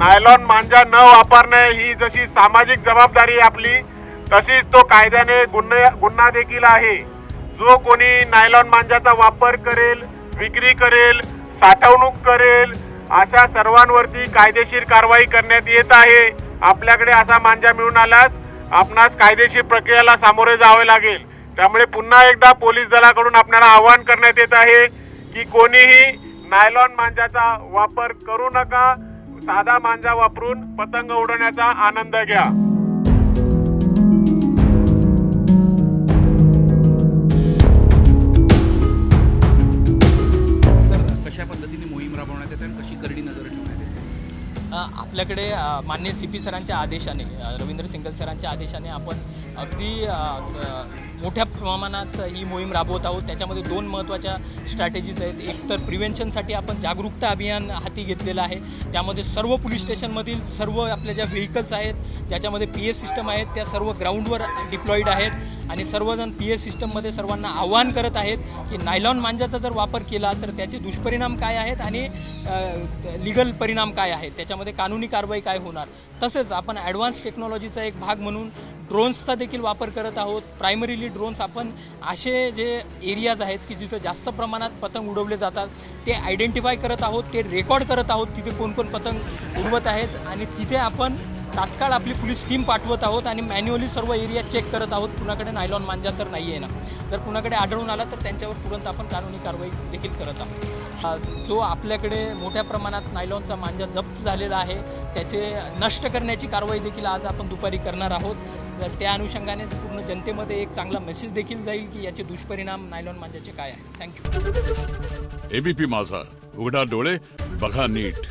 Nylon मांजा न वापरणे ही जशी सामाजिक जबाबदारी आहे आपली, तशीच तो कायद्याने गुन्हा देखील आहे। जो कोणी नायलॉन मांजाचा वापर करेल, विक्री करेल, साठवणूक करेल, अशा सर्वांवरती कायदेशीर कारवाई करण्यात येत आहे। आपल्याकडे असा मांजा मिळून आल्यास आपणास कायदेशीर प्रक्रियेला सामोरे जावे लागेल। त्यामुळे पुन्हा एकदा पोलीस दलाकडून आपल्याला आवाहन करण्यात येत आहे की कोणीही नायलॉन मांजाचा वापर करू नका। साधा मांजा वापरून पतंग उडवण्याचा आनंद घ्या। कशा पद्धतीने मोहीम राबवण्यात येते आणि कशी करडी नजर ठेवण्यात येते? आपल्याकडे माननीय CP सरांच्या आदेशाने, रवींद्र सिंगल सरांच्या आदेशाने आपण अगदी मोठ्या प्रमाणात ही मोहीम राबवत आहोत। त्याच्यामध्ये 2 महत्त्वाच्या स्ट्रॅटेजीज आहेत। एक तर प्रिव्हेन्शनसाठी आपण जागरूकता अभियान हाती घेतलेलं आहे। त्यामध्ये सर्व पोलीस स्टेशनमधील सर्व आपल्या ज्या व्हेकल्स आहेत, ज्याच्यामध्ये PS सिस्टम आहेत, त्या सर्व ग्राउंडवर डिप्लॉईड आहेत आणि सर्वजण PS सिस्टममध्ये सर्वांना आवाहन करत आहेत की नायलॉन मांजाचा जर वापर केला तर त्याचे दुष्परिणाम काय आहेत आणि लीगल परिणाम काय आहेत, त्याच्यामध्ये कानूनी कारवाई काय होणार। तसेच आपण ॲडव्हान्स टेक्नॉलॉजीचा एक भाग म्हणून ड्रोन्सचा देखील वापर करत आहोत। प्रायमरीली ड्रोन्स आपण असे जे एरियाज आहेत की जिथे जास्त प्रमाणात पतंग उडवले जातात ते आयडेंटिफाय करत आहोत, ते रेकॉर्ड करत आहोत तिथे कोण कोण पतंग उडवत आहेत आणि तिथे आपण तात्काळ आपली पोलीस टीम पाठवत आहोत आणि मॅन्युअली सर्व एरिया चेक करत आहोत। कुणाकडे नायलॉन मांजा तर नाही आहे ना, जर कुणाकडे आढळून आला तर त्यांच्यावर तुरंत आपण कानूनी कारवाई देखील करत आहोत। जो आपल्याकडे मोठ्या प्रमाणात नायलॉनचा मांजा जप्त झालेला आहे त्याचे नष्ट करण्याची कारवाई देखील आज आपण दुपारी करणार आहोत। तर त्या अनुषंगाने पूर्ण जनतेमध्ये एक चांगला मेसेज देखील जाईल की याचे दुष्परिणाम नायलॉन मांजाचे काय आहे। थँक्यू। ABP माझा, उघडा डोळे बघा नीट।